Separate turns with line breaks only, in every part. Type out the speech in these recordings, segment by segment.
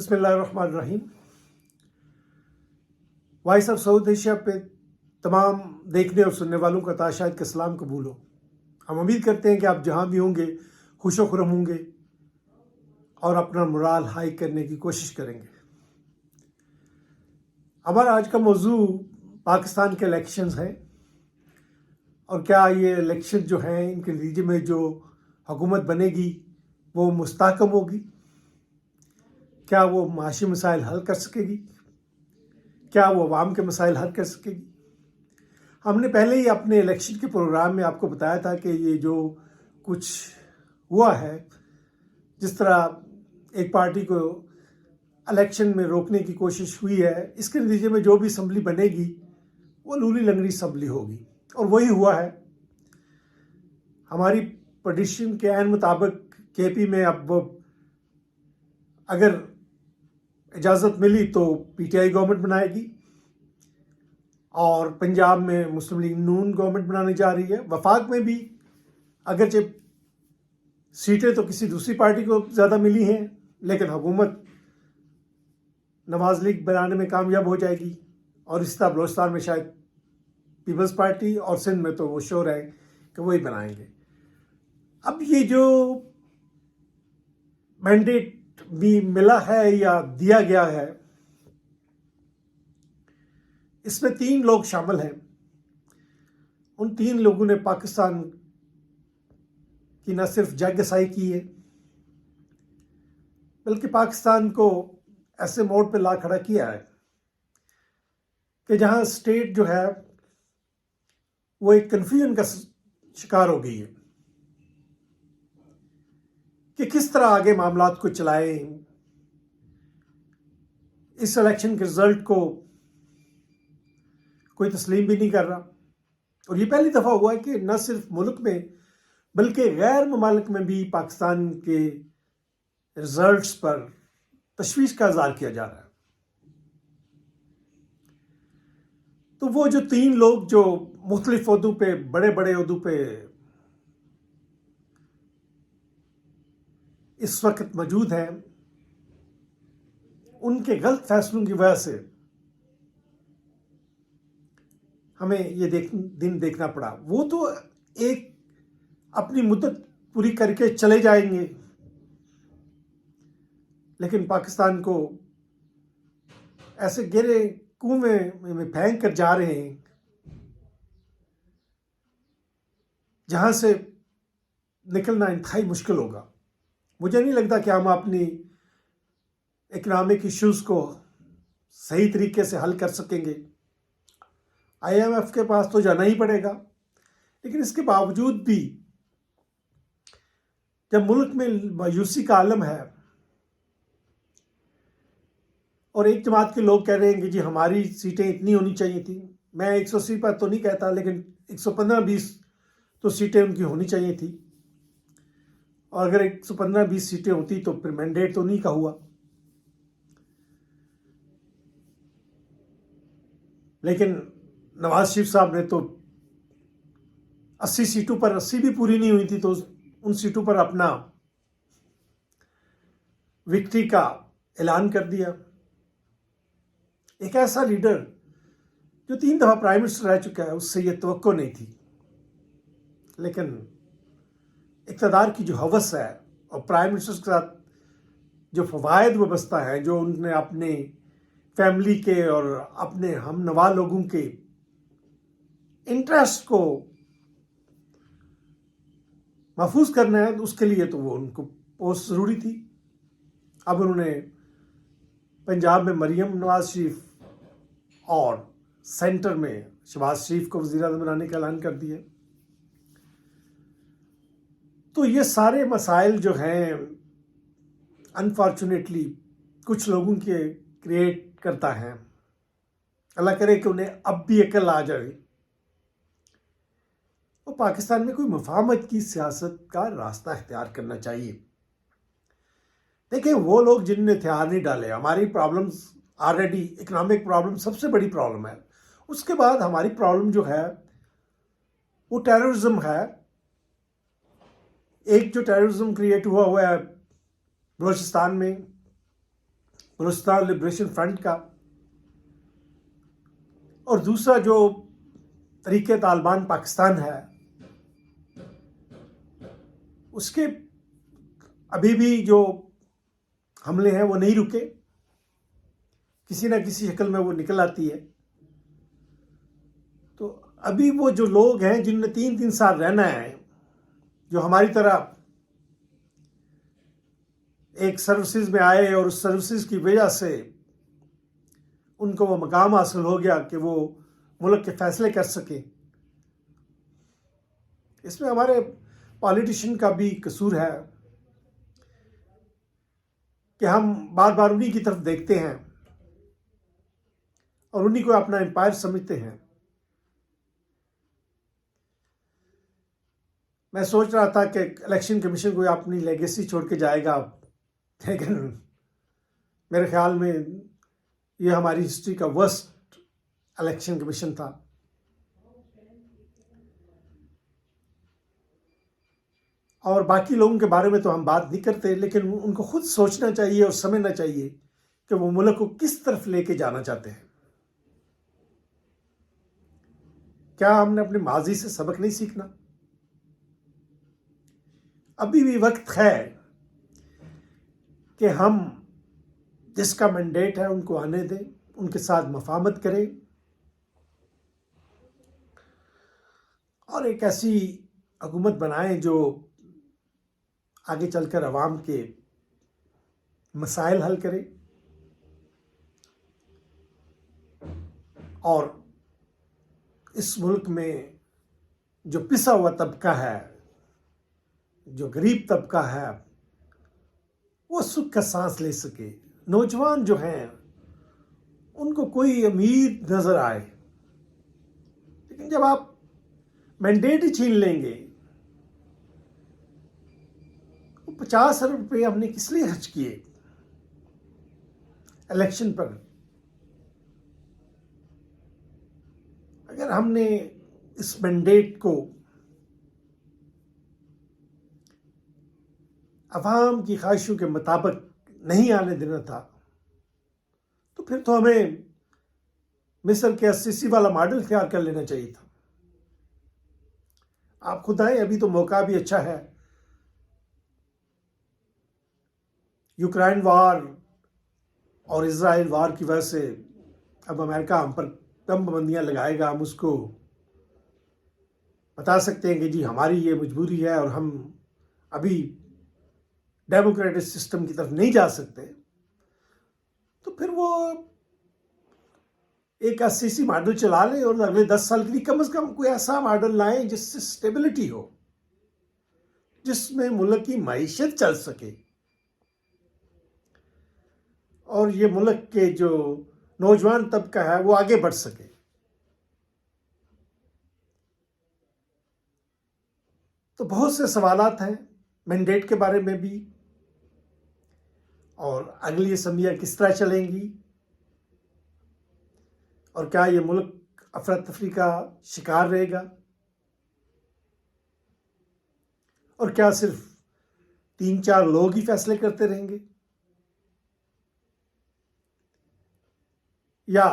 बिस्मिल्लाहिर्रहमानिर्रहीम। Voice of south Asia पे तमाम देखने और सुनने वालों का ताशाद का सलाम कबूल हो। हम उम्मीद करते हैं कि आप जहाँ भी होंगे खुश खुरम होंगे और अपना मोराल हाई करने की कोशिश करेंगे। हमारा आज का मौजू पाकिस्तान के इलेक्शंस हैं और क्या ये इलेक्शन जो हैं इनके नतीजे में जो हुकूमत बनेगी वो मुस्तहकम होगी, क्या वो माशी मसाइल हल कर सकेगी, क्या वो अवाम के मसाइल हल कर सकेगी। हमने पहले ही अपने इलेक्शन के प्रोग्राम में आपको बताया था कि ये जो कुछ हुआ है, जिस तरह एक पार्टी को इलेक्शन में रोकने की कोशिश हुई है, इसके नतीजे में जो भी असम्बली बनेगी वो लूली लंगड़ी असम्बली होगी और वही हुआ है। हमारी प्रेडिक्शन के ऐन मुताबिक केपी में अब अगर इजाज़त मिली तो पीटीआई गवर्नमेंट बनाएगी और पंजाब में मुस्लिम लीग नून गवर्नमेंट बनाने जा रही है। वफाक में भी अगरचे सीटें तो किसी दूसरी पार्टी को ज़्यादा मिली हैं, लेकिन हुकूमत नवाज लीग बनाने में कामयाब हो जाएगी और इस तरह बलोचिस्तान में शायद पीपल्स पार्टी और सिंध में तो वो श्योर है कि वही बनाएंगे। अब ये जो मैंडेट भी मिला है या दिया गया है, इसमें 3 लोग शामिल हैं। उन 3 लोगों ने पाकिस्तान की न सिर्फ जगसाई की है, बल्कि पाकिस्तान को ऐसे मोड़ पे ला खड़ा किया है कि जहां स्टेट जो है वो एक कन्फ्यूजन का शिकार हो गई है कि किस तरह आगे मामलात को चलाएं। इस इलेक्शन के रिजल्ट को कोई तस्लीम भी नहीं कर रहा और ये पहली दफ़ा हुआ है कि न सिर्फ मुल्क में बल्कि गैर ममालिक में भी पाकिस्तान के रिजल्ट्स पर तशवीश का इज़हार किया जा रहा है। तो वो जो 3 लोग जो मुख्तलिफ ओहदों पे, बड़े बड़े ओहदों पे इस वक्त मौजूद हैं, उनके गलत फैसलों की वजह से हमें ये दिन देखना पड़ा। वो तो एक अपनी मुद्दत पूरी करके चले जाएंगे, लेकिन पाकिस्तान को ऐसे गहरे कुएं में फेंक कर जा रहे हैं जहां से निकलना इंतहाई मुश्किल होगा। मुझे नहीं लगता कि हम अपनी इकनॉमिक इश्यूज को सही तरीके से हल कर सकेंगे। IMF के पास तो जाना ही पड़ेगा, लेकिन इसके बावजूद भी जब मुल्क में मायूसी का आलम है और एक जमात के लोग कह रहे हैं कि जी हमारी सीटें इतनी होनी चाहिए थी, मैं 180 पर तो नहीं कहता, लेकिन 115-20 तो सीटें उनकी होनी चाहिए थी, और अगर 115-20 सीटें होती तो फिर मैंडेट तो नहीं का हुआ। लेकिन नवाज शरीफ साहब ने तो 80 सीटों पर 80 भी पूरी नहीं हुई थी तो उन सीटों पर अपना विक्ट्री का ऐलान कर दिया। एक ऐसा लीडर जो 3 दफा प्राइम मिनिस्टर रह चुका है, उससे ये तवक्को नहीं थी, लेकिन इक़्तिदार की जो हवस है और प्राइम मिनिस्टर के साथ जो फ़वायद वाबस्ता है, जो उनने अपने फैमिली के और अपने हम नवा लोगों के इंटरेस्ट को महफूज करना है, उसके लिए तो वो उनको पोस्ट ज़रूरी थी। अब उन्होंने पंजाब में मरियम नवाज शरीफ और सेंटर में शहबाज शरीफ को वज़ीर आज़म बनाने का ऐलान कर दिया। तो ये सारे मसाइल जो हैं अनफॉर्चुनेटली कुछ लोगों के क्रिएट करता है। अल्लाह करे कि उन्हें अब भी अकल आ जाए और पाकिस्तान में कोई मुफाहमत की सियासत का रास्ता इख्तियार करना चाहिए। देखिए, वो लोग जिनने हथियार नहीं डाले, हमारी प्रॉब्लम्स ऑलरेडी इकोनॉमिक प्रॉब्लम सबसे बड़ी प्रॉब्लम है। उसके बाद हमारी प्रॉब्लम जो है वो टेररिज्म है। एक जो टेररिज्म क्रिएट हुआ है बलोचिस्तान में, बलूचिस्तान लिबरेशन फ्रंट का, और दूसरा जो तरीके तालिबान पाकिस्तान है, उसके अभी भी जो हमले हैं वो नहीं रुके, किसी ना किसी शक्ल में वो निकल आती है। तो अभी वो जो लोग हैं जिनने 3-3 साल रहना है, जो हमारी तरह एक सर्विसेज में आए और उस सर्विसेज की वजह से उनको वो मकाम हासिल हो गया कि वो मुल्क के फैसले कर सके, इसमें हमारे पॉलिटिशियन का भी कसूर है कि हम बार बार उन्हीं की तरफ देखते हैं और उन्हीं को अपना एम्पायर समझते हैं। मैं सोच रहा था कि इलेक्शन कमीशन कोई अपनी लेगेसी छोड़ के जाएगा, लेकिन मेरे ख्याल में ये हमारी हिस्ट्री का वर्स्ट इलेक्शन कमीशन था। और बाकी लोगों के बारे में तो हम बात नहीं करते, लेकिन उनको खुद सोचना चाहिए और समझना चाहिए कि वो मुल्क को किस तरफ लेके जाना चाहते हैं। क्या हमने अपने माजी से सबक नहीं सीखना? अभी भी वक्त है कि हम जिसका मैंडेट है उनको आने दें, उनके साथ मफाहमत करें और एक ऐसी हुकूमत बनाएं जो आगे चलकर अवाम के मसाइल हल करे और इस मुल्क में जो पिसा हुआ तबका है, जो गरीब तबका है, वो सुख का सांस ले सके। नौजवान जो हैं उनको कोई उम्मीद नजर आए। लेकिन जब आप मैंडेट ही छीन लेंगे, 50 अरब रुपये हमने किस लिए खर्च किए इलेक्शन पर? अगर हमने इस मैंडेट को अवाम की ख्वाहिशों के मुताबिक नहीं आने देना था, तो फिर तो हमें मिस्र के अस्सीसी वाला मॉडल तैयार कर लेना चाहिए था। आप खुद आए, अभी तो मौका भी अच्छा है। यूक्रेन वार और इजराइल वार की वजह से अब अमेरिका हम पर कम पाबंदियां लगाएगा। हम उसको बता सकते हैं कि जी हमारी ये मजबूरी है और हम अभी डेमोक्रेटिक सिस्टम की तरफ नहीं जा सकते। तो फिर वो एक अस्सीसी मॉडल चला लें और अगले 10 साल के लिए कम से कम कोई ऐसा मॉडल लाएं जिससे स्टेबिलिटी हो, जिसमें मुल्क की मईशत चल सके और ये मुल्क के जो नौजवान तबका है वो आगे बढ़ सके। तो बहुत से सवालात हैं मैंडेट के बारे में भी, और अगली असम्बलियां किस तरह चलेंगी, और क्या ये मुल्क अफरा तफरी का शिकार रहेगा, और क्या सिर्फ 3-4 लोग ही फैसले करते रहेंगे, या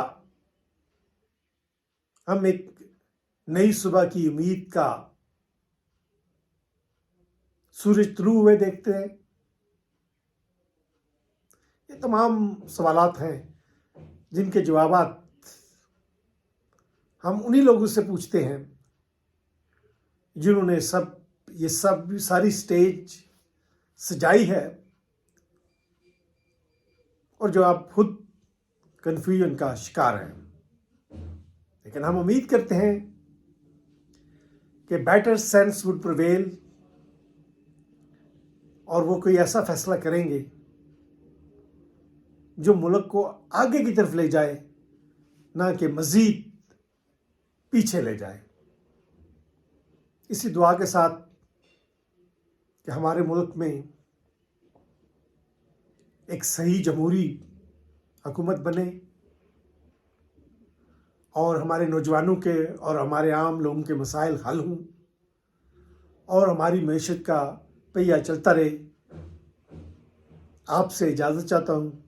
हम एक नई सुबह की उम्मीद का सूरज तुलू हुए देखते हैं। ये तमाम सवालात हैं जिनके जवाबात हम उन्हीं लोगों से पूछते हैं जिन्होंने ये सारी स्टेज सजाई है, और जो आप खुद कन्फ्यूजन का शिकार हैं। लेकिन हम उम्मीद करते हैं कि बेटर सेंस वुड प्रिवेल और वो कोई ऐसा फैसला करेंगे जो मुल्क को आगे की तरफ ले जाए, ना कि मजीद पीछे ले जाए। इसी दुआ के साथ कि हमारे मुल्क में एक सही जमहूरी हुकूमत बने और हमारे नौजवानों के और हमारे आम लोगों के मसाइल हल हों और हमारी मईशत का पहिया चलता रहे। आपसे इजाज़त चाहता हूँ।